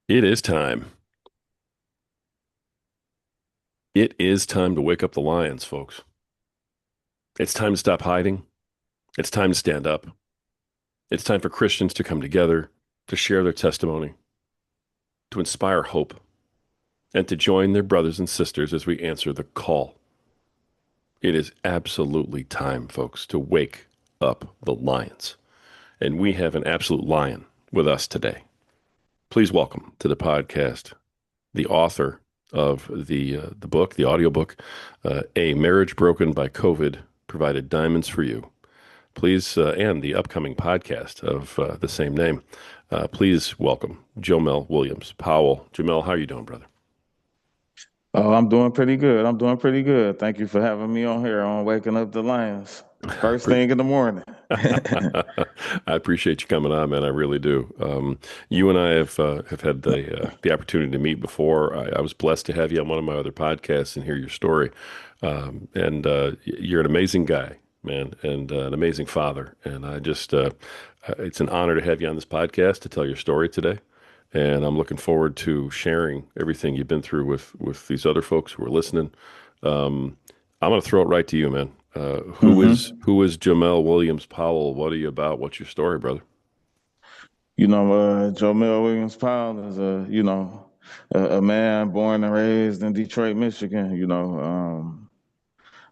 It is time. It is time to wake up the lions, folks. It's time to stop hiding. It's time to stand up. It's time for Christians to come together, to share their testimony, to inspire hope, and to join their brothers and sisters as we answer the call. It is absolutely time, folks, to wake up the lions. And we have an absolute lion with us today. Please welcome to the podcast the author of the book, the audiobook, A Marriage Broken by COVID Provided Diamonds for You. Please, and the upcoming podcast of the same name. Please welcome Jomel Williams Powell. Jomel, how are you doing, brother? Oh, I'm doing pretty good. I'm doing pretty good. Thank you for having me on here on Waking Up the Lions. First Pre- thing in the morning. I appreciate you coming on, man. I really do. You and I have had the opportunity to meet before. I was blessed to have you on one of my other podcasts and hear your story. And you're an amazing guy, man, and an amazing father. And it's an honor to have you on this podcast to tell your story today. And I'm looking forward to sharing everything you've been through with these other folks who are listening. I'm going to throw it right to you, man. hmm Who is Jamel Williams Powell? What are you about? What's your story, brother? Jomel Williams Powell is a man born and raised in Detroit, Michigan.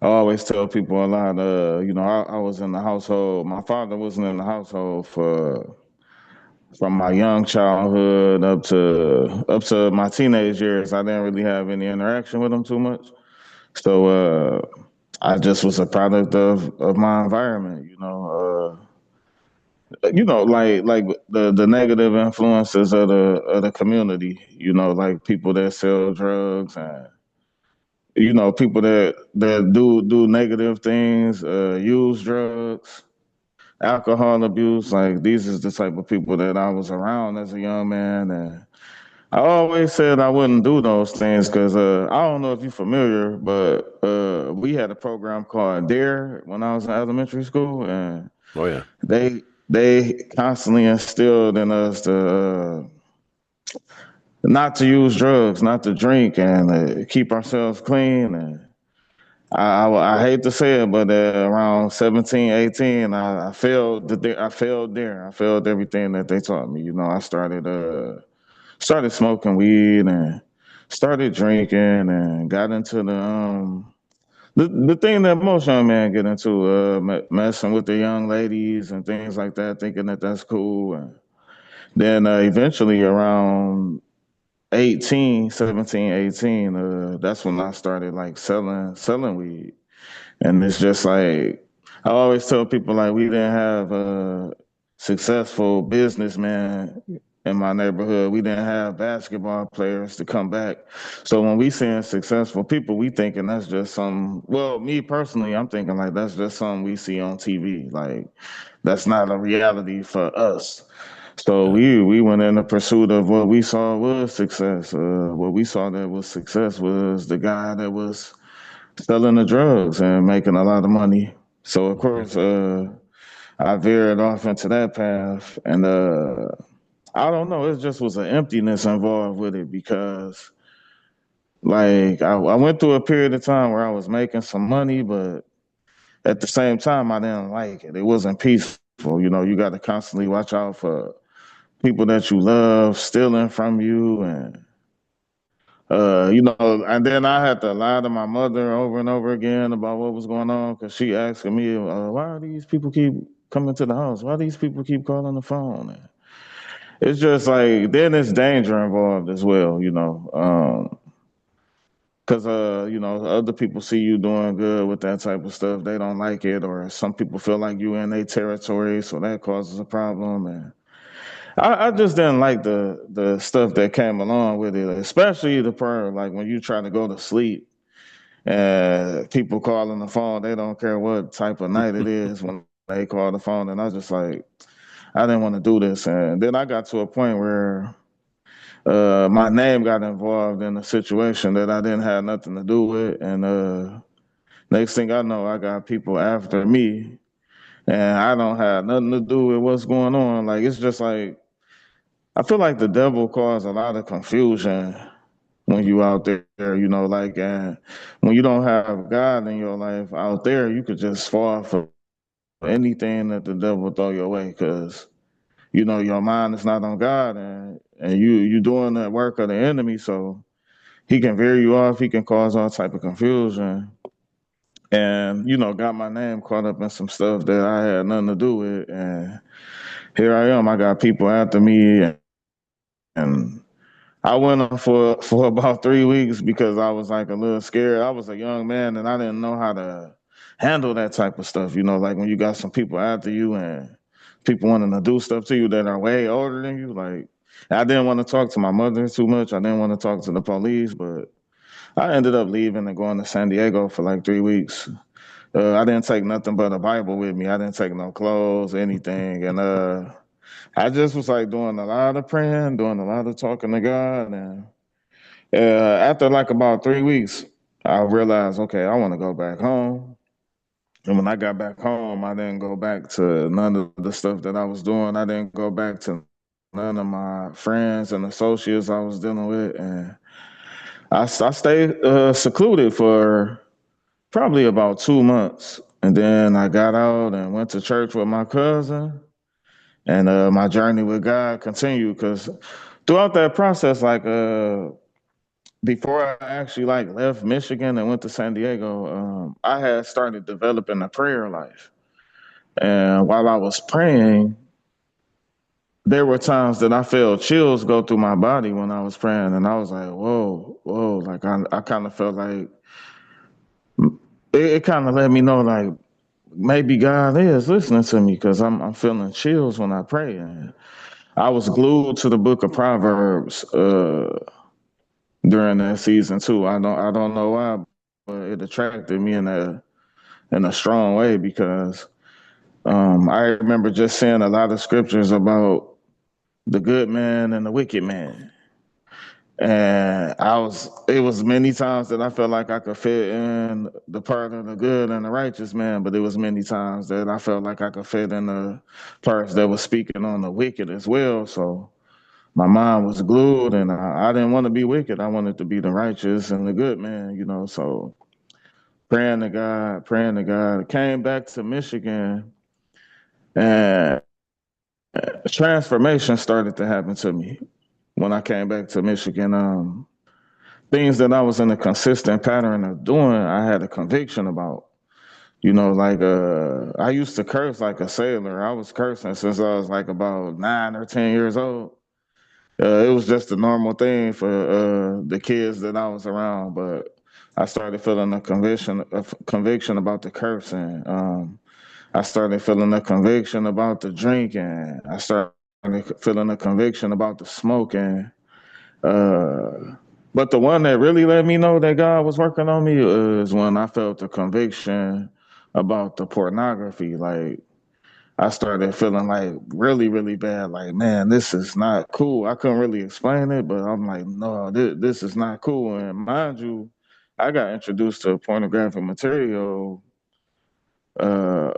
I always tell people a lot. I was in the household. My father wasn't in the household for from my young childhood up to my teenage years. I didn't really have any interaction with him too much. So I just was a product of my environment, like the negative influences of the community, like people that sell drugs and people that do negative things, use drugs, alcohol abuse. Like these is the type of people that I was around as a young man, and I always said I wouldn't do those things because I don't know if you're familiar, but we had a program called Dare when I was in elementary school, and Oh yeah. they constantly instilled in us to not to use drugs, not to drink, and keep ourselves clean. And I hate to say it, but around 17, 18, I failed. I failed there. I failed everything that they taught me. I started smoking weed and started drinking and got into the thing that most young men get into, messing with the young ladies and things like that, thinking that that's cool. And then eventually around 18, 17, 18, that's when I started like selling weed. And it's just like I always tell people like we didn't have a successful businessman in my neighborhood. We didn't have basketball players to come back. So when we seeing successful people, we thinking that's just some. Well, me personally, I'm thinking like that's just something we see on TV. Like that's not a reality for us. So Yeah. we went in the pursuit of what we saw was success. What we saw that was success was the guy that was selling the drugs and making a lot of money. So of Okay. course, I veered off into that path, and I don't know, it just was an emptiness involved with it because, like, I went through a period of time where I was making some money, but at the same time, I didn't like it. It wasn't peaceful. You got to constantly watch out for people that you love stealing from you, and then I had to lie to my mother over and over again about what was going on because she asking me, why are these people keep coming to the house? Why these people keep calling the phone? And it's just like, then it's danger involved as well, because, other people see you doing good with that type of stuff. They don't like it, or some people feel like you in their territory, so that causes a problem. And I just didn't like the stuff that came along with it, especially the part like when you try to go to sleep and people calling the phone, they don't care what type of night it is when they call the phone. And I was just like, I didn't want to do this. And then I got to a point where my name got involved in a situation that I didn't have nothing to do with. And next thing I know, I got people after me, and I don't have nothing to do with what's going on. Like it's just like I feel like the devil caused a lot of confusion when you out there, like, and when you don't have God in your life out there, you could just fall for anything that the devil throw your way because your mind is not on God, and you doing the work of the enemy, so he can veer you off, he can cause all type of confusion, and got my name caught up in some stuff that I had nothing to do with, and here I am. I got people after me, and I went on for about 3 weeks because I was like a little scared. I was a young man and I didn't know how to handle that type of stuff. Like when you got some people after you and people wanting to do stuff to you that are way older than you. Like I didn't want to talk to my mother too much. I didn't want to talk to the police, but I ended up leaving and going to San Diego for like 3 weeks. I didn't take nothing but a Bible with me. I didn't take no clothes, anything, and I just was like doing a lot of praying, doing a lot of talking to God, and after like about 3 weeks, I realized, okay, I want to go back home. And when I got back home, I didn't go back to none of the stuff that I was doing. I didn't go back to none of my friends and associates I was dealing with. And I stayed secluded for probably about 2 months. And then I got out and went to church with my cousin. And my journey with God continued because throughout that process, like before I actually like left Michigan and went to San Diego, I had started developing a prayer life. And while I was praying, there were times that I felt chills go through my body when I was praying, and I was like, "Whoa, whoa!" Like I kind of felt like it kind of let me know like maybe God is listening to me because I'm feeling chills when I pray. And I was glued to the book of Proverbs during that season too. I don't know why, but it attracted me in a strong way because I remember just seeing a lot of scriptures about the good man and the wicked man. And it was many times that I felt like I could fit in the part of the good and the righteous man, but it was many times that I felt like I could fit in the parts that was speaking on the wicked as well. So my mind was glued and I didn't want to be wicked. I wanted to be the righteous and the good man. So praying to God. I came back to Michigan and transformation started to happen to me when I came back to Michigan. Things that I was in a consistent pattern of doing, I had a conviction about. Like I used to curse like a sailor. I was cursing since I was like about 9 or 10 years old. It was just a normal thing for the kids that I was around, but I started feeling a conviction about the cursing. I started feeling a conviction about the drinking. I started feeling a conviction about the smoking. Uh, but the one that really let me know that God was working on me is when I felt the conviction about the pornography. Like I started feeling like really, really bad. Like, man, this is not cool. I couldn't really explain it, but I'm like, no, this is not cool. And mind you, I got introduced to pornographic material. Uh,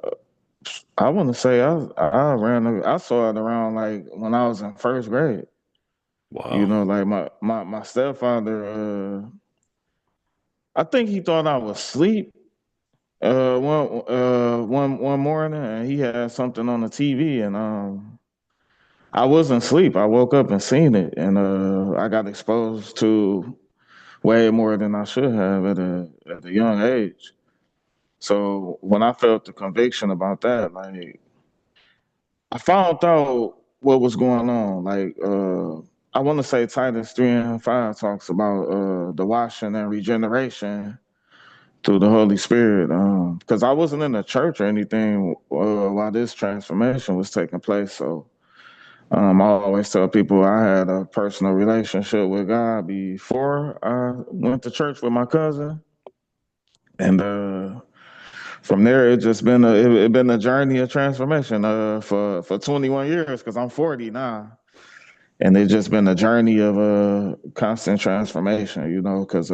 I want to say I saw it around like when I was in first grade. Wow. Like my stepfather. I think he thought I was asleep. One morning, and he had something on the TV, and I wasn't asleep. I woke up and seen it, and I got exposed to way more than I should have at a young age. So when I felt the conviction about that, like I found out what was going on. Like I want to say Titus 3:5 talks about the washing and regeneration through the Holy Spirit. Because I wasn't in the church or anything while this transformation was taking place. So I always tell people I had a personal relationship with God before I went to church with my cousin, and from there it been a journey of transformation for 21 years because I'm 40 now. And it's just been a journey of constant transformation, because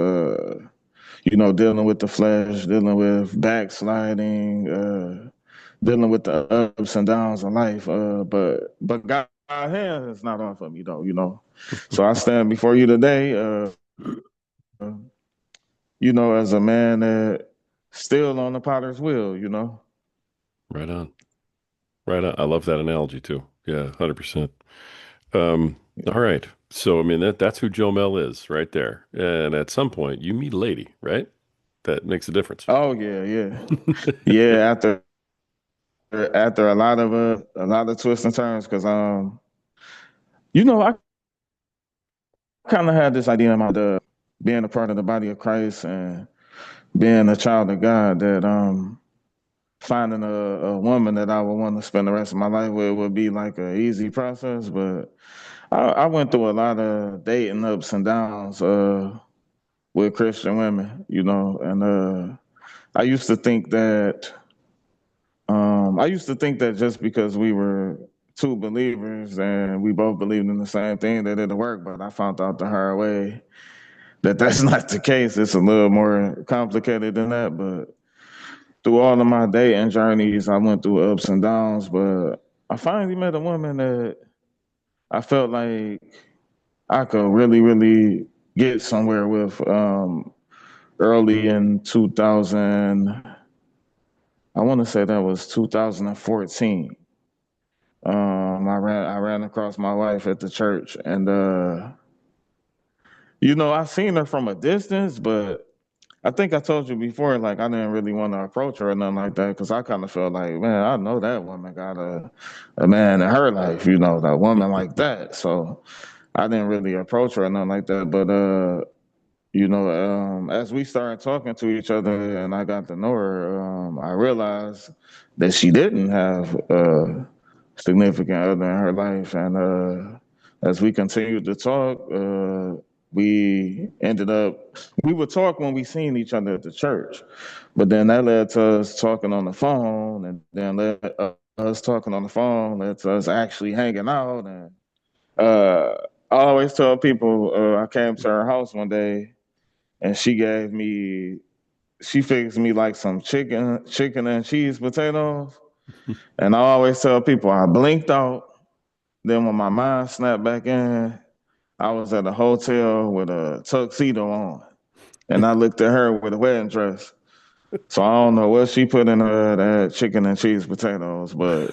dealing with the flesh, dealing with backsliding, dealing with the ups and downs of life. But God hands is not off of me though, you know. So I stand before you today, you know, as a man that still on the potter's wheel, you know. Right on. Right on. I love that analogy too. Yeah, 100%. Um, all right. So I mean that's who Joe Mel is right there. And at some point you meet a lady, right? That makes a difference. Oh yeah, yeah. Yeah, after a lot of twists and turns, because you know, I kind of had this idea in my being a part of the body of Christ and being a child of God that finding a woman that I would want to spend the rest of my life with would be like an easy process. But I went through a lot of dating ups and downs with Christian women, you know, and I used to think that I used to think that just because we were two believers and we both believed in the same thing that it'd work, but I found out the hard way that that's not the case. It's a little more complicated than that. But through all of my dating journeys, I went through ups and downs. But I finally met a woman that I felt like I could really, really get somewhere with. Early in 2000, I want to say that was 2014. I ran across my wife at the church, and you know, I seen her from a distance, but I think I told you before, like I didn't really want to approach her or nothing like that because I kind of felt like, man, I know that woman got a man in her life, you know, that woman like that. So I didn't really approach her or nothing like that. But you know, as we started talking to each other and I got to know her, I realized that she didn't have a significant other in her life. And as we continued to talk, we ended up, we would talk when we seen each other at the church, but then that led to us talking on the phone, and then us talking on the phone led to us actually hanging out. And uh, I always tell people I came to her house one day and she fixed me like some chicken and cheese potatoes. And I always tell people I blinked out. Then when my mind snapped back in, I was at a hotel with a tuxedo on. And I looked at her with a wedding dress. So I don't know what she put in her that chicken and cheese potatoes, but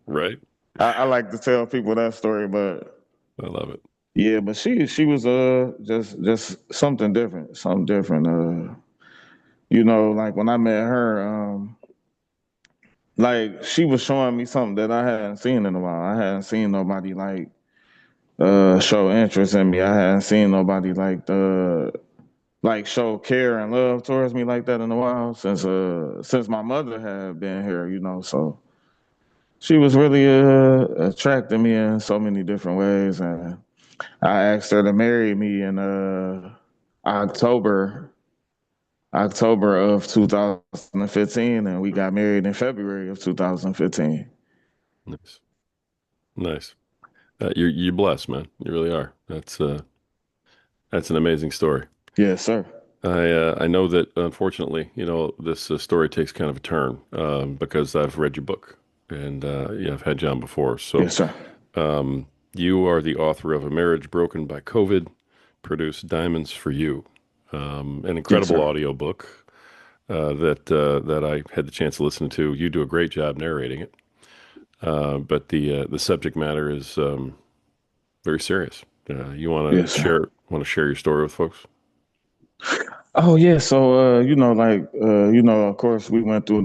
Right. I like to tell people that story. But I love it. yeah, but she was just something different, something different. You know, like when I met her, like she was showing me something that I hadn't seen in a while. I hadn't seen nobody like show interest in me. I hadn't seen nobody like show care and love towards me like that in a while since my mother had been here, you know. So she was really attracting me in so many different ways, and I asked her to marry me in October October of 2015, and we got married in February of 2015. Nice. Nice. You're blessed, man. You really are. That's an amazing story. Yes, sir. I know that unfortunately, this story takes kind of a turn because I've read your book and yeah, I've had John before. So Yes, sir. you are the author of A Marriage Broken by COVID, produced Diamonds for You, an Yes, incredible sir. audiobook that I had the chance to listen to. You do a great job narrating it, but the subject matter is very serious. You Yes, sir. want to share your story with folks? Oh yeah, so you know, like you know, of course, we went through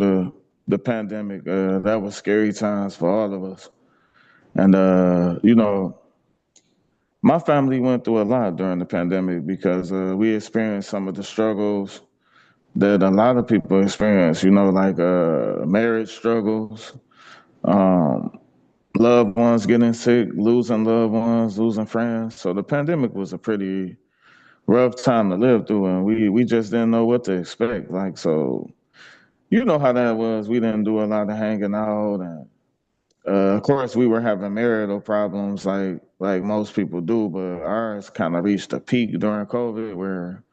the pandemic. That was scary times for all of us, and you know, my family went through a lot during the pandemic because we experienced some of the struggles that a lot of people experience. You know, like marriage struggles, um, loved ones getting sick, losing loved ones, losing friends. So the pandemic was a pretty rough time to live through, and we just didn't know what to expect. Like so, you know how that was. We didn't do a lot of hanging out, and of course, we were having marital problems, like most people do. But ours kind of reached a peak during COVID, where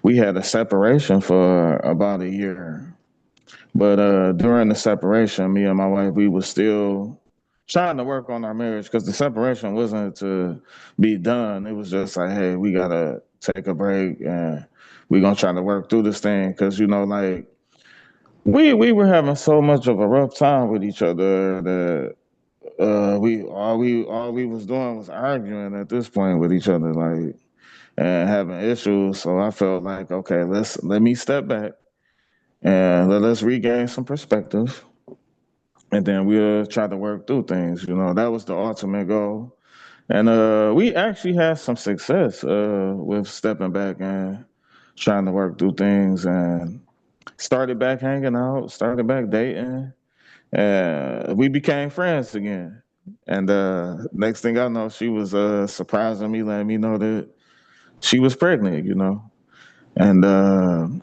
we had a separation for about a year. But during the separation, me and my wife, we was still trying to work on our marriage because the separation wasn't to be done. It was just like, hey, we gotta take a break and we gonna try to work through this thing because like we were having so much of a rough time with each other that we was doing was arguing at this point with each other, like, and having issues. So I felt like, okay, let me step back and let us regain some perspective, and then we'll try to work through things. That was the ultimate goal, and we actually had some success with stepping back and trying to work through things, and started back hanging out, started back dating. We became friends again. And next thing I know, she was surprising me, letting me know that she was pregnant. And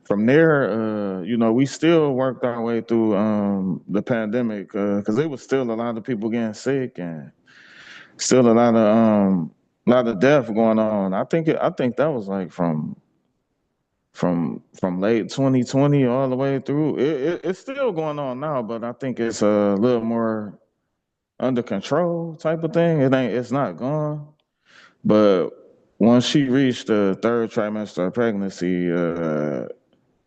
from there, we still worked our way through the pandemic because there was still a lot of people getting sick and still a lot of death going on. I think that was like from late 2020 all the way through. It's still going on now, but I think it's a little more under control type of thing. It's not gone. But once she reached the third trimester of pregnancy,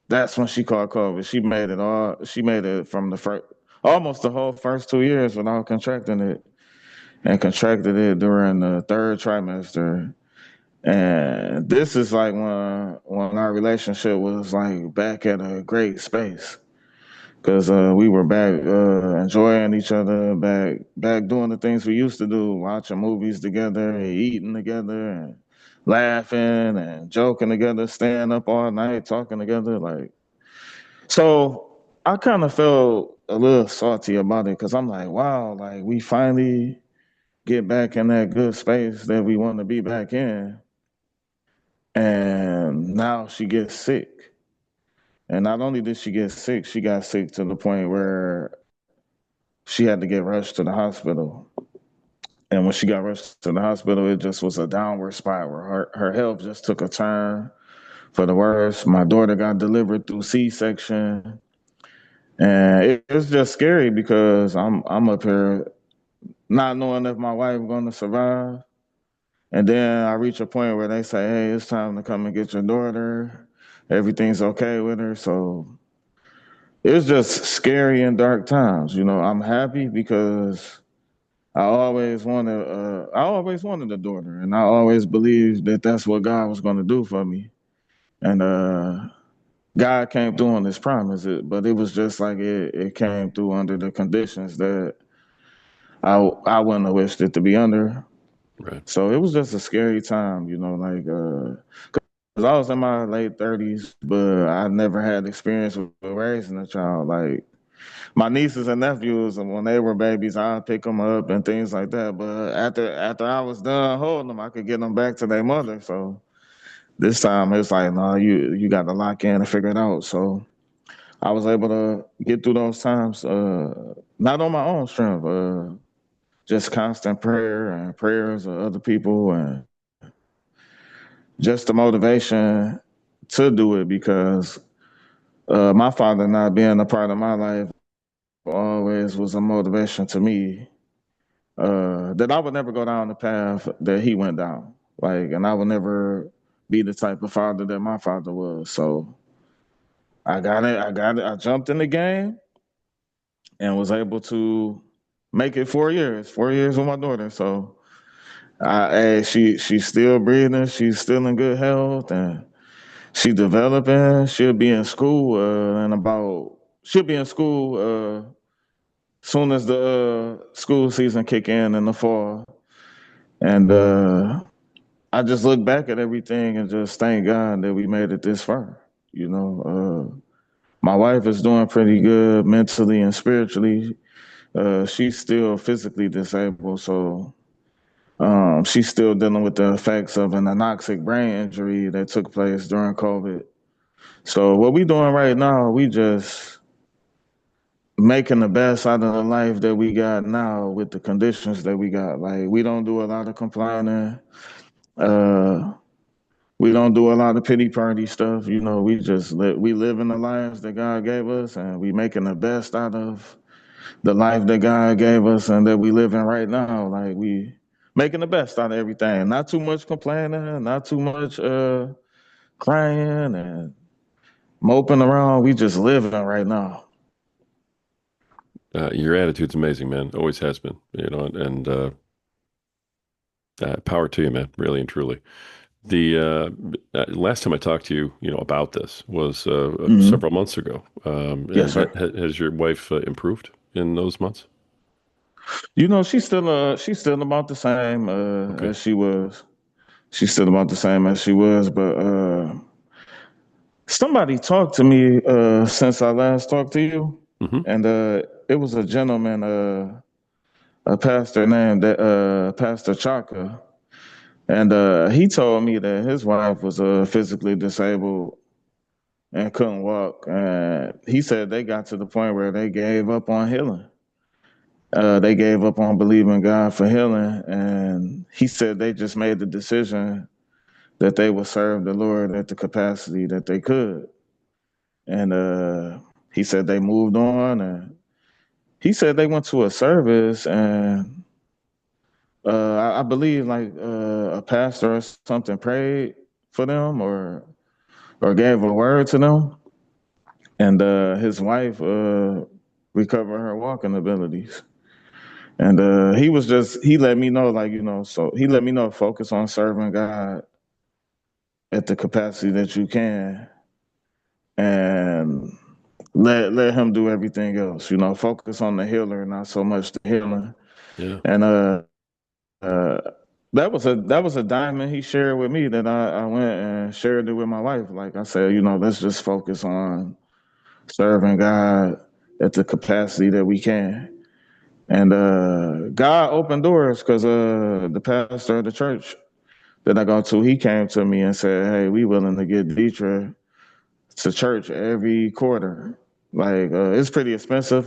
that's when she caught COVID. She made it from the first almost the whole first 2 years without contracting it, and contracted it during the third trimester. And this is like when our relationship was like back at a great space because we were back enjoying each other, back doing the things we used to do, watching movies together, eating together, and laughing and joking together, staying up all night talking together. Like, so, I kind of felt a little salty about it because I'm like, wow, like we finally get back in that good space that we want to be back in, and now she gets sick. And not only did she get sick, she got sick to the point where she had to get rushed to the hospital. And when she got rushed to the hospital, it just was a downward spiral. Her health just took a turn for the worse. My daughter got delivered through C-section, and it's just scary because I'm up here not knowing if my wife going to survive. And then I reach a point where they say, "Hey, it's time to come and get your daughter. Everything's okay with her." So it's just scary and dark times. I'm happy because I always wanted a daughter, and I always believed that that's what God was going to do for me. And God came through on His promise, but it was just like it came through under the conditions that I wouldn't have wished it to be under. Right. So it was just a scary time, like 'cause I was in my late 30s, but I never had experience with raising a child. Like, my nieces and nephews, and when they were babies, I'd pick them up and things like that. But after I was done holding them, I could get them back to their mother. So this time it's like, no, you got to lock in and figure it out. So I was able to get through those times, not on my own strength, just constant prayer and prayers of other people, and just the motivation to do it because my father not being a part of my life always was a motivation to me, that I would never go down the path that he went down. Like, and I would never be the type of father that my father was. So I got it. I got it. I jumped in the game and was able to make it 4 years. 4 years with my daughter. So hey, she's still breathing. She's still in good health, and she's developing. She'll be in school soon as the school season kick in the fall. And I just look back at everything and just thank God that we made it this far. My wife is doing pretty good mentally and spiritually. She's still physically disabled, so she's still dealing with the effects of an anoxic brain injury that took place during COVID. So what we doing right now, we just making the best out of the life that we got now with the conditions that we got. Like, we don't do a lot of complaining. Uh, We don't do a lot of pity party stuff. We just we live in the lives that God gave us, and we making the best out of the life that God gave us and that we live in right now. Like we making the best out of everything. Not too much complaining, not too much crying and moping around. We just living right now. Your attitude's amazing, man. Always has been, and power to you, man. Really and truly. The last time I talked to you, about this was Hmm. several months ago. Yes, And sir. has your wife improved in those months? She's still about the same Okay. as she was. She's still about the same as she was, but somebody talked to me since I last talked to you, Hmm. and it was a gentleman, a pastor named Pastor Chaka, and he told me that his wife was physically disabled and couldn't walk. And he said they got to the point where they gave up on healing. They gave up on believing God for healing, and he said they just made the decision that they would serve the Lord at the capacity that they could. And he said they moved on, and he said they went to a service, and I believe like a pastor or something prayed for them, or gave a word to them, and his wife recovered her walking abilities. And he let me know, like, so he let me know, focus on serving God at the capacity that you can, and let him do everything else. Focus on the healer, not so much the healing. Yeah. And uh, that was a diamond he shared with me that I went and shared it with my wife. Like I said, let's just focus on serving God at the capacity that we can. And God opened doors because the pastor of the church that I go to, he came to me and said, "Hey, we willing to get Deidre to church every quarter. Like it's pretty expensive,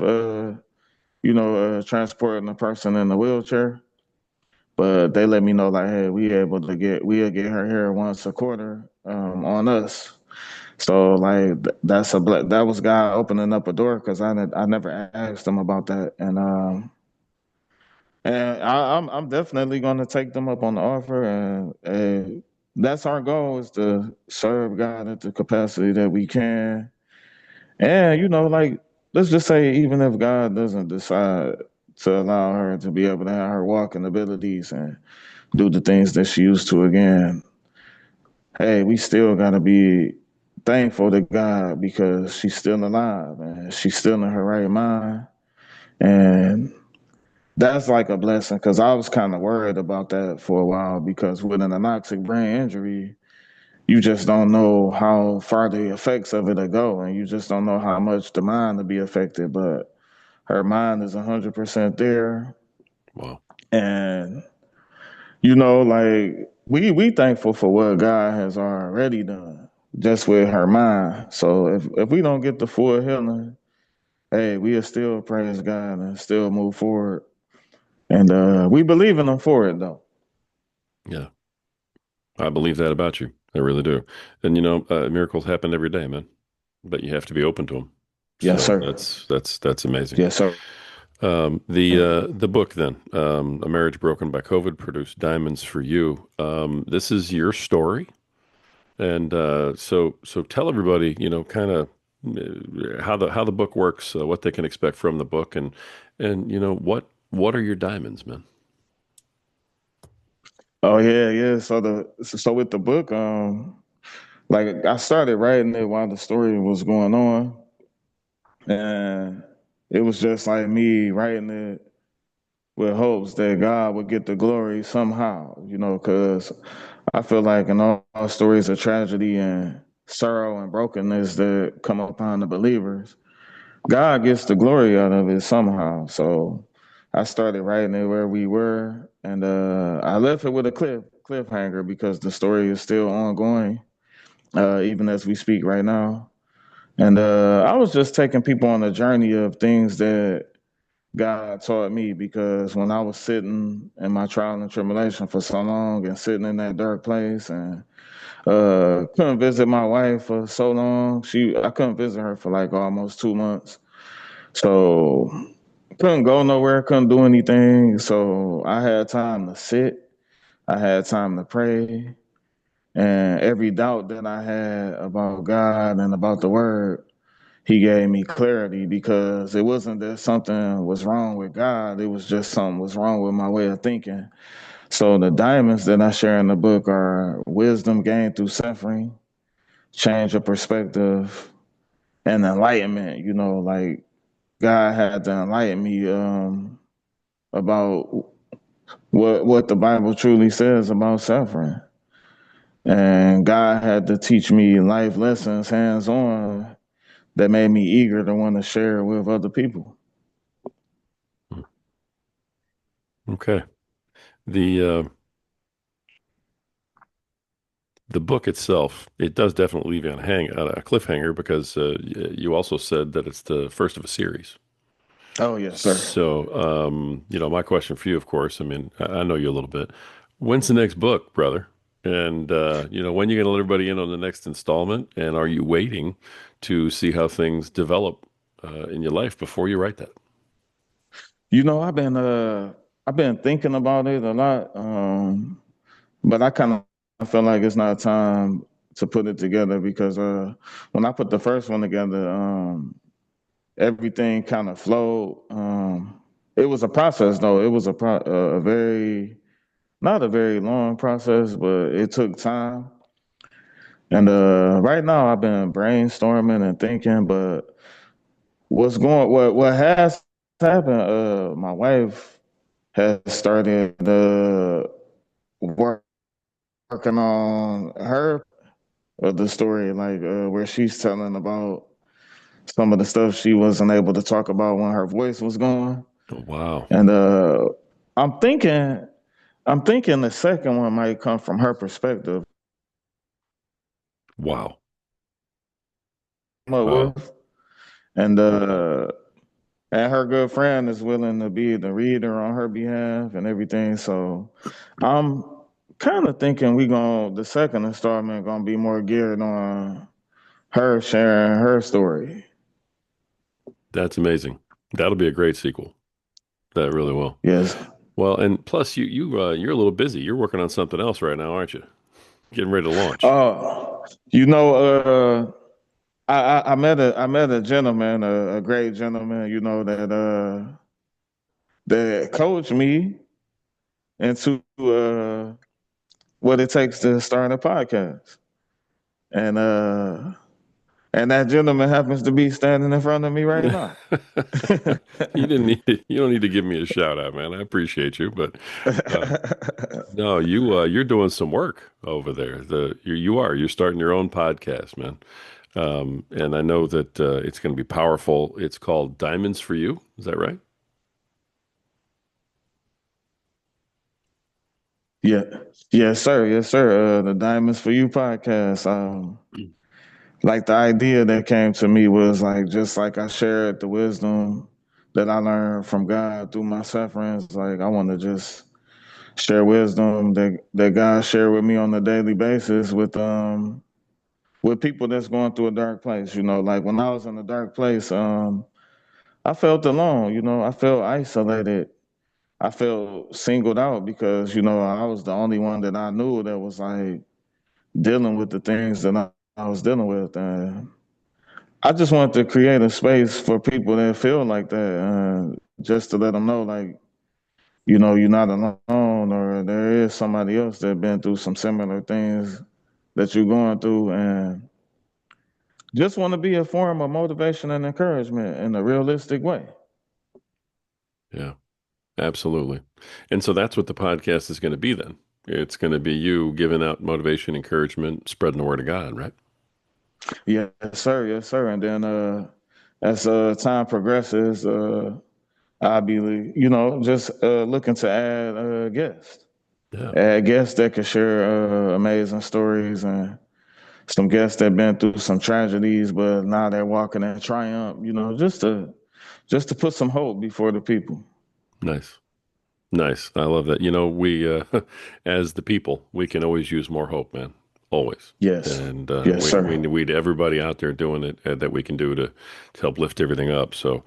transporting a person in a wheelchair. But they let me know, like, hey, we'll get her here once a quarter on us. So like that was God opening up a door because I never asked them about that, and I'm definitely going to take them up on the offer, and that's our goal, is to serve God at the capacity that we can. And like, let's just say, even if God doesn't decide to allow her to be able to have her walking abilities and do the things that she used to again, hey, we still gotta be thankful to God because she's still alive and she's still in her right mind. And that's like a blessing because I was kind of worried about that for a while because with an anoxic brain injury, you just don't know how far the effects of it will go, and you just don't know how much the mind will be affected. But her mind is 100% there, Wow. and like we thankful for what God has already done just with her mind. So if we don't get the full healing, hey, we'll still praise God and still move forward, and we believe in Him for it though. Yeah. I believe that about you. I really do. And miracles happen every day, man. But you have to be open to them. Yes, So sir. that's amazing. Yes, sir. The book then, A Marriage Broken by COVID, produced Diamonds for You. This is your story, and so tell everybody, kind of how the book works, what they can expect from the book, and what are your diamonds, man? Oh yeah, yeah. So with the book, like I started writing it while the story was going on, and it was just like me writing it with hopes that God would get the glory somehow, because I feel like in all stories of tragedy and sorrow and brokenness that come upon the believers, God gets the glory out of it somehow. So I started writing it where we were, and I left it with a cliffhanger because the story is still ongoing, even as we speak right now. And I was just taking people on a journey of things that God taught me because when I was sitting in my trial and tribulation for so long and sitting in that dark place, and Couldn't visit my wife for so long. I couldn't visit her for like almost 2 months. So couldn't go nowhere, couldn't do anything. So I had time to sit. I had time to pray. And every doubt that I had about God and about the word, he gave me clarity because it wasn't that something was wrong with God. It was just something was wrong with my way of thinking. So the diamonds that I share in the book are wisdom gained through suffering, change of perspective, and enlightenment. Like God had to enlighten me about what the Bible truly says about suffering. And God had to teach me life lessons hands on that made me eager to want to share with other people. Okay. The the book itself, it does definitely leave you on a cliffhanger because you also said that it's the first of a series. Oh, yes, sir. So, my question for you, of course, I mean, I know you a little bit. When's the next book, brother? And, when you going to let everybody in on the next installment? And are you waiting to see how things develop in your life before you write that? I've been thinking about it a lot, but I kind of feel like it's not time to put it together because when I put the first one together, everything kind of flowed. It was a process, though. It was a very not a very long process, but it took time. And right now, I've been brainstorming and thinking, but what has happened? My wife has started working on her the story, like where she's telling about some of the stuff she wasn't able to talk about when her voice was gone. Oh, wow. And I'm thinking, I'm thinking the second one might come from her perspective. Wow. Wow. With and and her good friend is willing to be the reader on her behalf and everything. So I'm kind of thinking the second installment gonna be more geared on her sharing her story. That's amazing. That'll be a great sequel. That really will. Yes. Well, and plus you're a little busy. You're working on something else right now, aren't you? Getting ready to launch. You know, I met a gentleman, a great gentleman, that coached me into what it takes to start a podcast. And and that gentleman happens to be standing in front of me right now. You don't need to give me a shout out, man. I appreciate you, but uh no, you're doing some work over there. You're starting your own podcast, man. And I know that it's going to be powerful. It's called Diamonds for You. Is that right? Yeah. Yes, sir. Yes, sir. The Diamonds for You podcast. Like the idea that came to me was like just like I shared the wisdom that I learned from God through my sufferings. Like I want to just share wisdom that God shared with me on a daily basis with people that's going through a dark place. Like when I was in a dark place, I felt alone. I felt isolated. I felt singled out because I was the only one that I knew that was like dealing with the things that I was dealing with. And I just want to create a space for people that feel like that, just to let them know, like, you're not alone, or there is somebody else that been through some similar things that you're going through, and just want to be a form of motivation and encouragement in a realistic way. Yeah, absolutely. And so that's what the podcast is going to be then. It's going to be you giving out motivation, encouragement, spreading the word of God, right? Yes, sir. Yes, sir. And then as time progresses, I'll be, just looking to Yeah, add guests that could share amazing stories and some guests that been through some tragedies, but now they're walking in triumph. Just to put some hope before the people. nice. Nice. I love that. We, as the people, we can always use more hope, man. always. Yes. And Yes, we sir. need everybody out there doing it that we can do to help lift everything up. So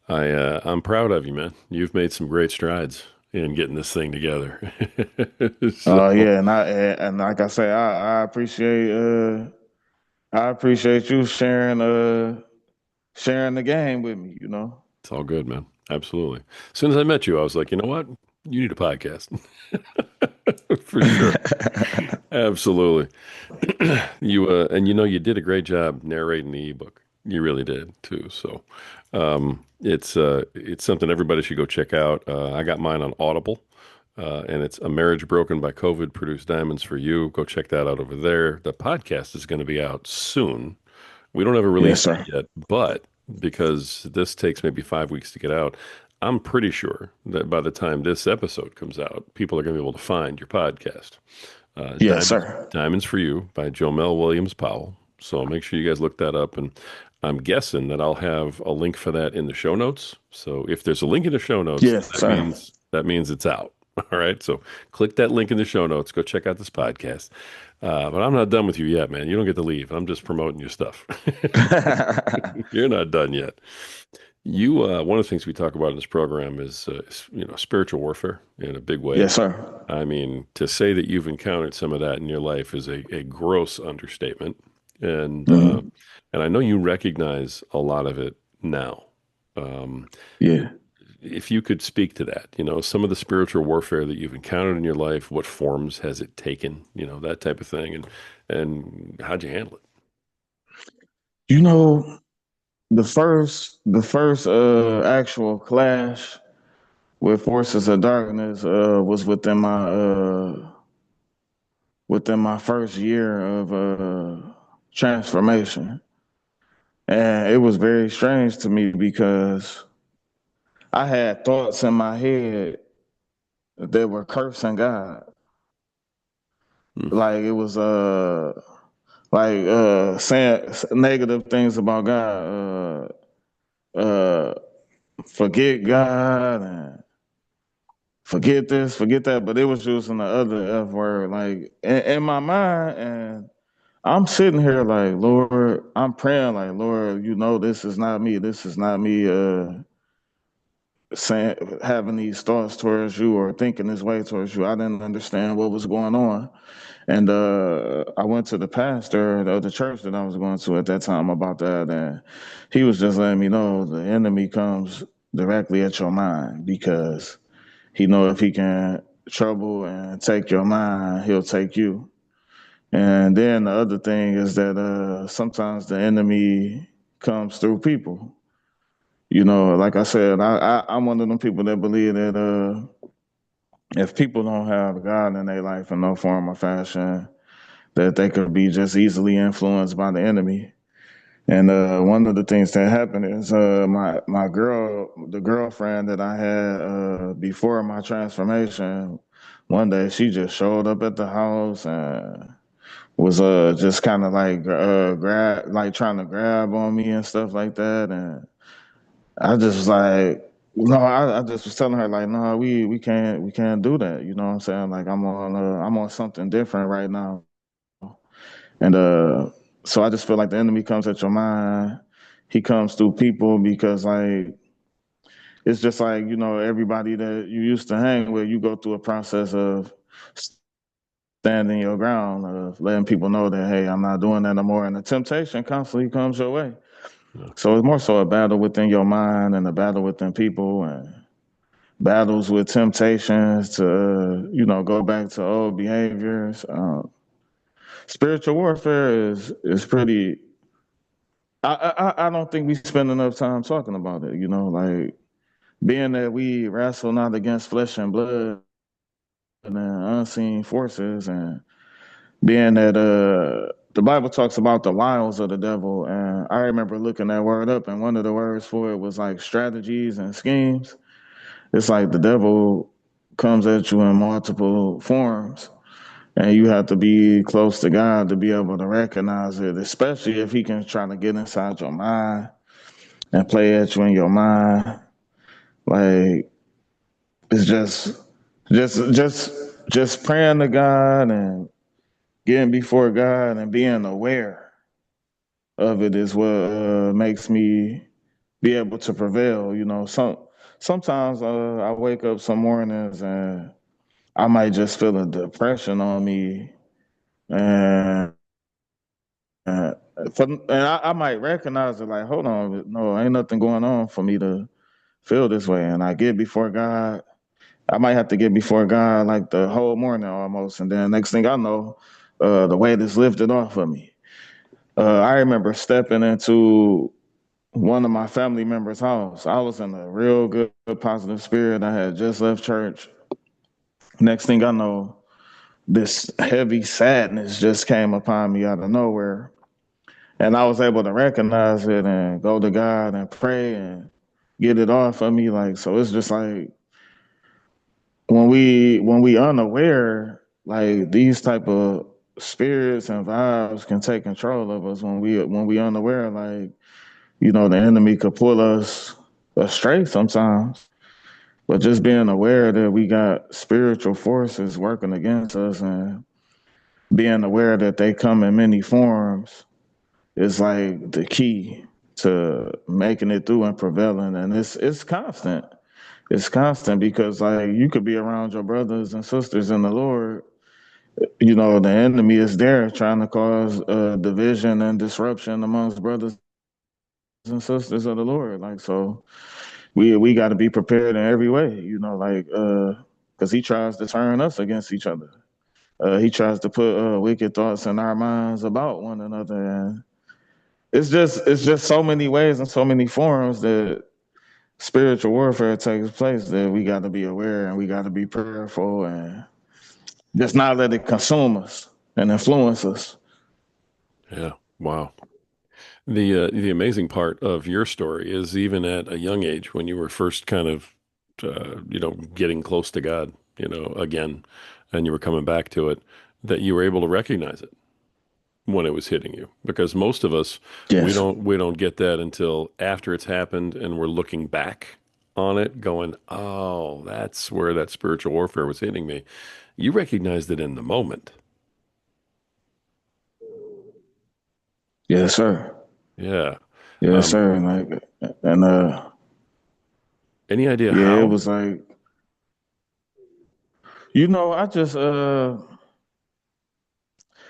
I'm proud of you, man. You've made some great strides in getting this thing together. So Yeah, and like I say, I appreciate you sharing the game with me, you know. it's all good, man. Absolutely. As soon as I met you, I was like, you know what? You need a podcast for sure. Absolutely. You and you did a great job narrating the ebook. You really did too. So it's something everybody should go check out. I got mine on Audible, and it's A Marriage Broken by COVID produced Diamonds for You. Go check that out over there. The podcast is going to be out soon. We don't have a Yes, release date sir. yet, but because this takes maybe 5 weeks to get out, I'm pretty sure that by the time this episode comes out, people are going to be able to find your podcast. Yes, Diamonds, sir. Diamonds for You by Jomel Williams Powell. So make sure you guys look that up. And I'm guessing that I'll have a link for that in the show notes. So if there's a link in the show notes, Yes, sir. that means it's out. All right. So click that link in the show notes. Go check out this podcast. But I'm not done with you yet, man. You don't get to leave. I'm just promoting your stuff. You're not done yet. One of the things we talk about in this program is spiritual warfare in a big way. Yes, sir. I mean, to say that you've encountered some of that in your life is a gross understatement. And uh, Hmm. and I know you recognize a lot of it now. Um, Yeah. if you could speak to that, some of the spiritual warfare that you've encountered in your life, what forms has it taken, that type of thing, and how'd you handle it? You know, the first actual clash with forces of darkness was within my first year of transformation. And it was very strange to me because I had thoughts in my head that were cursing God. Hmm. Like it was saying negative things about God. Forget God and forget this, forget that. But it was using the other F word, like in my mind. And I'm sitting here like, Lord, I'm praying like, Lord, this is not me. This is not me saying having these thoughts towards you or thinking this way towards you. I didn't understand what was going on. And I went to the pastor of the church that I was going to at that time about that. And he was just letting me know the enemy comes directly at your mind because he know if he can trouble and take your mind, he'll take you. And then the other thing is that sometimes the enemy comes through people. Like I said, I'm one of them people that believe that if people don't have God in their life in no form or fashion, that they could be just easily influenced by the enemy. And one of the things that happened is the girlfriend that I had before my transformation, one day she just showed up at the house and was just kind of like trying to grab on me and stuff like that. And I just was like, no, I just was telling her like, no, we can't do that. You know what I'm saying? Like I'm on something different right now. And so I just feel like the enemy comes at your mind. He comes through people because like it's just like, everybody that you used to hang with, you go through a process of standing your ground, of letting people know that, hey, I'm not doing that no more. And the temptation constantly comes your way. Yeah. So it's more so a battle within your mind and a battle within people and battles with temptations to, go back to old behaviors. Spiritual warfare is pretty. I don't think we spend enough time talking about it. Like being that we wrestle not against flesh and blood and unseen forces, and being that the Bible talks about the wiles of the devil, and I remember looking that word up, and one of the words for it was like strategies and schemes. It's like the devil comes at you in multiple forms. And you have to be close to God to be able to recognize it, especially if he can try to get inside your mind and play at you in your mind. Like it's just praying to God and getting before God and being aware of it is what makes me be able to prevail. Sometimes I wake up some mornings and I might just feel a depression on me, and uh, I might recognize it like, hold on, no, ain't nothing going on for me to feel this way. And I get before God. I might have to get before God like the whole morning almost, and then next thing I know, the weight is lifted off of me. I remember stepping into one of my family members' house. I was in a real good, positive spirit. I had just left church. Next thing I know, this heavy sadness just came upon me out of nowhere. And I was able to recognize it and go to God and pray and get it off of me. Like, so it's just like when we unaware, like these type of spirits and vibes can take control of us when we unaware, like, the enemy could pull us astray sometimes. But just being aware that we got spiritual forces working against us and being aware that they come in many forms is like the key to making it through and prevailing. And it's constant. It's constant because like you could be around your brothers and sisters in the Lord. The enemy is there trying to cause division and disruption amongst brothers and sisters of the Lord. Like so, we got to be prepared in every way. Like because he tries to turn us against each other. He tries to put wicked thoughts in our minds about one another, and it's just so many ways and so many forms that spiritual warfare takes place that we got to be aware and we got to be prayerful and just not let it consume us and influence us. Yeah. Wow. The amazing part of your story is even at a young age when you were first kind of getting close to God, again, and you were coming back to it, that you were able to recognize it when it was hitting you. Because most of us, we Yes. don't we don't get that until after it's happened and we're looking back on it going, "Oh, that's where that spiritual warfare was hitting me." You recognized it in the moment. Yes, sir. Yeah. Yes, Um, sir. And any idea yeah, it how? was like,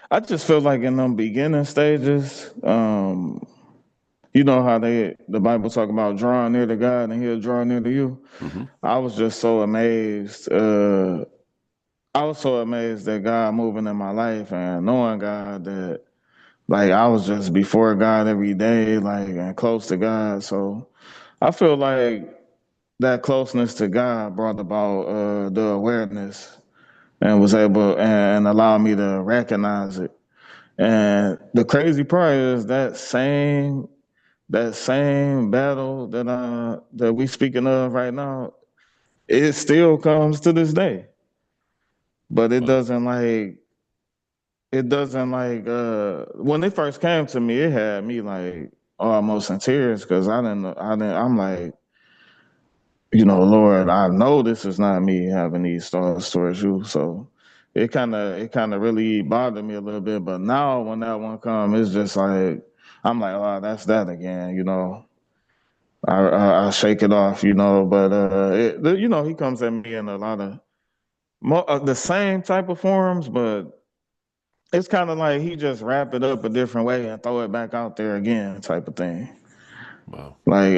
I just feel like in them beginning stages, you know how the Bible talk about drawing near to God and he'll draw near to you. Hmm. I was just so amazed. I was so amazed that God moving in my life and knowing God that like I was just before God every day, like and close to God. So I feel like that closeness to God brought about the awareness and was able and allowed me to recognize it. And the crazy part is that same battle that we speaking of right now, it still comes to this day. But Wow. it doesn't like when it first came to me, it had me like almost in tears because I'm like, Lord, I know this is not me having these thoughts towards you. So it kind of really bothered me a little bit. But now when that one comes, it's just like I'm like, oh, that's that again. I shake it off, but he comes at me in a lot of the same type of forms, but it's kind of like he just wrap it up a different way and throw it back out there again, type of thing. Wow. Like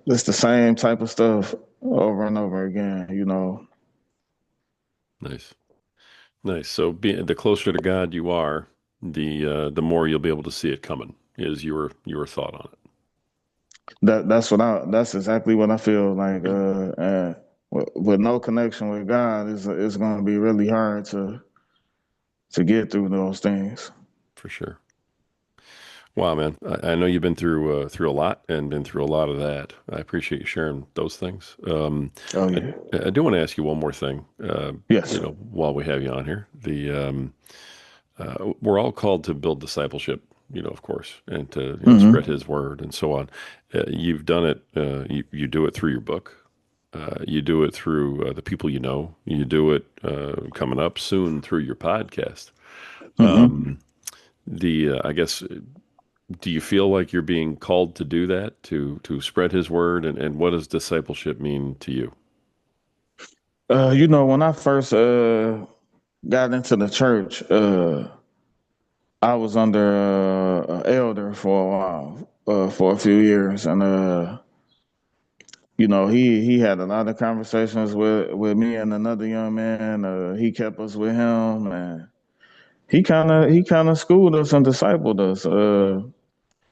it's the same type of stuff over and over again. Nice. Nice. So the closer to God you are, the more you'll be able to see it coming, is your thought on it. That's exactly what I feel like. With no connection with God, it's going to be really hard to get through those things. For sure. Wow, man. I know you've been through a lot and been through a lot of that. I appreciate you sharing those things. Oh I, yeah. I do want to ask you one more thing. Yes. While we have you on here, we're all called to build discipleship, of course, and to spread Hmm. His word and so on. You've done it. You do it through your book. You do it through the people you know. You do it coming up soon through your podcast. Mm-hmm. Um, I guess, do you feel like you're being called to do that, to spread his word, and what does discipleship mean to you? When I first got into the church, I was under an elder for a while, for a few years, and he had a lot of conversations with me and another young man. He kept us with him, and he kind of schooled us and discipled us.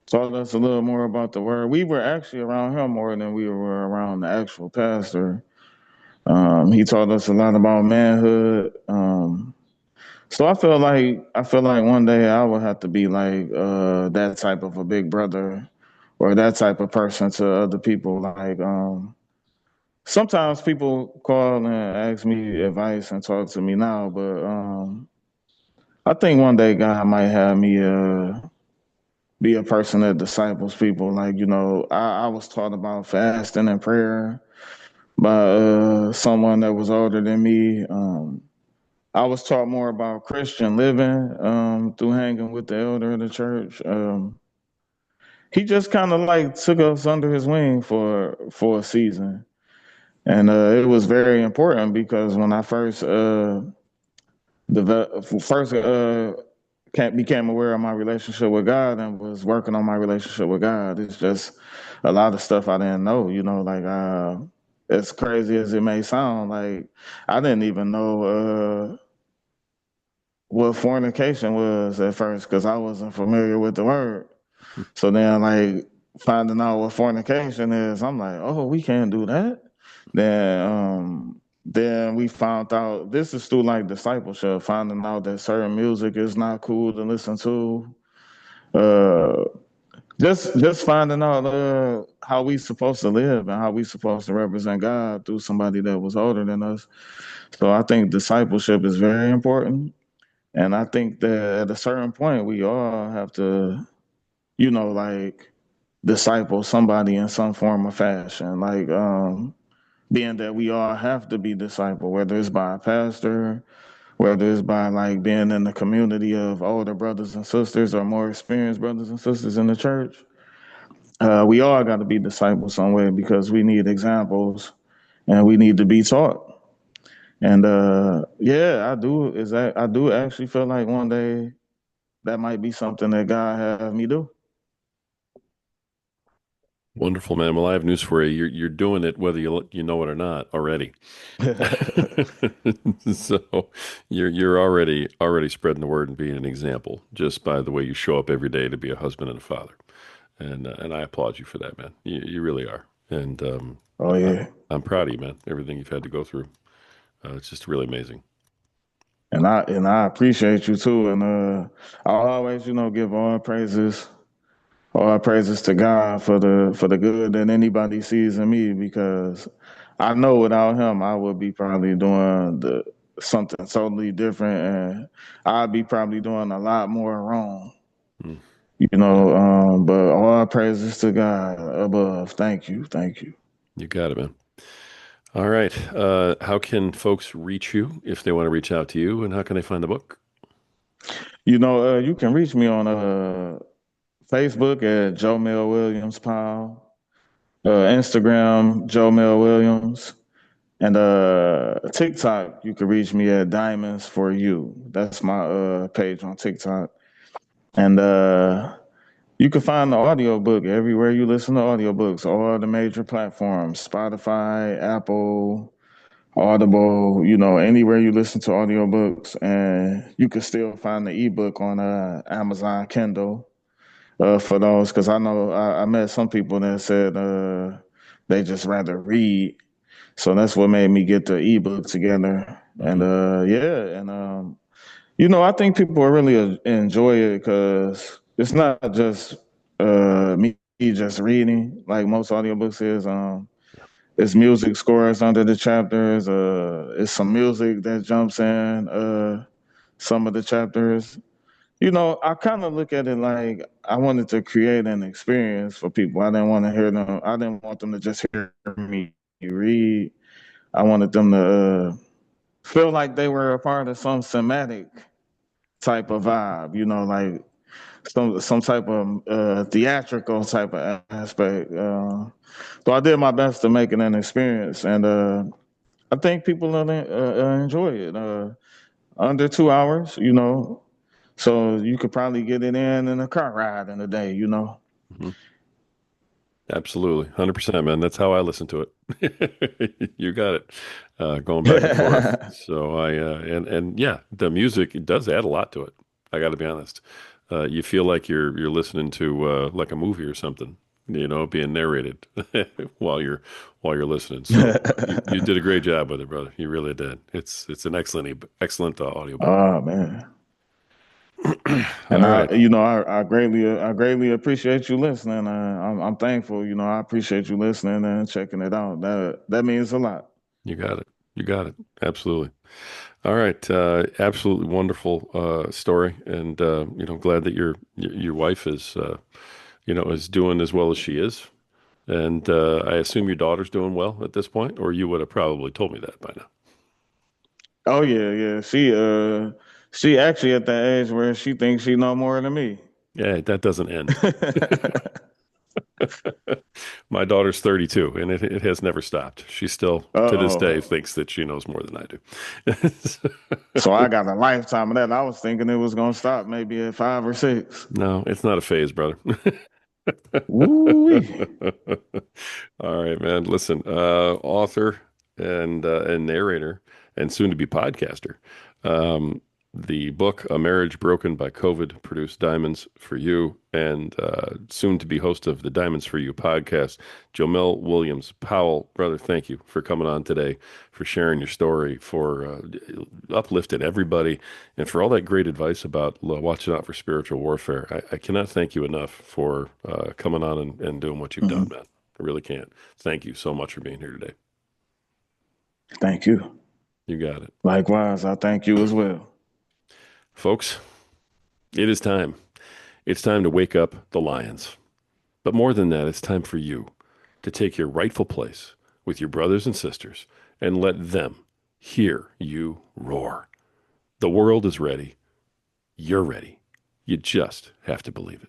Taught us a little more about the word. We were actually around him more than we were around the actual pastor. He taught us a lot about manhood. So I feel like one day I would have to be like that type of a big brother or that type of person to other people. Like sometimes people call and ask me advice and talk to me now, but I think one day God might have me be a person that disciples people. Like, I was taught about fasting and prayer by someone that was older than me. I was taught more about Christian living through hanging with the elder of the church. He just kind of like took us under his wing for a season, and it was very important because when I first became aware of my relationship with God and was working on my relationship with God, it's just a lot of stuff I didn't know. Like as crazy as it may sound, like I didn't even know what fornication was at first because I wasn't familiar with the word. So then, like finding out what fornication is, I'm like, oh, we can't do that. Then we found out this is through like discipleship, finding out that certain music is not cool to listen to. Uh, just finding out how we supposed to live and how we supposed to represent God through somebody that was older than us. So I think discipleship is very important. And I think that at a certain point, we all have to, like disciple somebody in some form or fashion. Like, being that we all have to be discipled, whether it's by a pastor, whether it's by like being in the community of older brothers and sisters or more experienced brothers and sisters in the church. We all got to be discipled some way because we need examples and we need to be taught. And yeah, I do actually feel like one day that might be something that God have me do. Wonderful, man. Well, I have news for you. You're doing it whether you know it or not already. So you're already spreading the word and being an example just by the way you show up every day to be a husband and a father. And I applaud you for that, man. You really are. And Oh I'm yeah, I'm proud of you, man. Everything you've had to go through. It's just really amazing. and I appreciate you too. And I'll always, give all praises to God for the good that anybody sees in me because I know without Him I would be probably doing something totally different, and I'd be probably doing a lot more wrong. Mm, yeah, But all praises to God above. Thank you. you got it, man. All right. How can folks reach you if they want to reach out to you, and how can they find the book? You can reach me on Facebook at Joe Mel Williams Powell, Instagram Joe Mel Williams, and TikTok. You can reach me at Diamonds for You. That's my page on TikTok, and you can find the audiobook everywhere you listen to audiobooks, all the major platforms: Spotify, Apple, Audible. Anywhere you listen to audiobooks, and you can still find the ebook on Amazon Kindle. For those because I know I met some people that said they just rather read. So that's what made me get the ebook together. And Hmm. yeah, and I think people will really enjoy it because it's not just me just reading like most audiobooks is. It's music scores under the chapters. It's some music that jumps in some of the chapters. I kind of look at it like I wanted to create an experience for people. I didn't want to hear them. I didn't want them to just hear me read. I wanted them to feel like they were a part of some thematic type of vibe, like some type of theatrical type of aspect. So I did my best to make it an experience, and I think people will enjoy it. Under 2 hours, so you could probably get it in a car ride in a day. Mhm. Absolutely. 100%, man. That's how I listen to it. You got it. Going back and forth. So and yeah, the music, it does add a lot to it. I got to be honest. You feel like you're listening to like a movie or something, being narrated while you're listening. So you did a great job with it, brother. You really did. It's an excellent audiobook. Oh man. All And right. I greatly appreciate you listening. I'm thankful. I appreciate you listening and checking it out. That means a lot. You got it. You got it. Absolutely. All right, absolutely wonderful story, and glad that your wife is doing as well as she is, and I assume your daughter's doing well at this point, or you would have probably told me that by now. Oh yeah, yeah. She actually at that age where she thinks she know more than me. Yeah, that doesn't end. My daughter's 32, and it has never stopped. She still, to this day, Uh-oh. thinks that she knows more than I do. So I got a lifetime of that. I was thinking it was gonna stop maybe at 5 or 6. No, it's not a phase, brother. Woo-wee. All right, man. Listen, author and narrator and soon to be podcaster. Um, the book A Marriage Broken by COVID produced Diamonds for You, and soon to be host of the Diamonds for You podcast, Jomel Williams Powell. Brother, thank you for coming on today, for sharing your story, for uplifting everybody, and for all that great advice about watching out for spiritual warfare. I cannot thank you enough for coming on and doing what you've done, Mhm. man. I really can't. Thank you so much for being here today. Thank you. You got it. Likewise, I thank you as well. Folks, it is time. It's time to wake up the lions. But more than that, it's time for you to take your rightful place with your brothers and sisters and let them hear you roar. The world is ready. You're ready. You just have to believe it.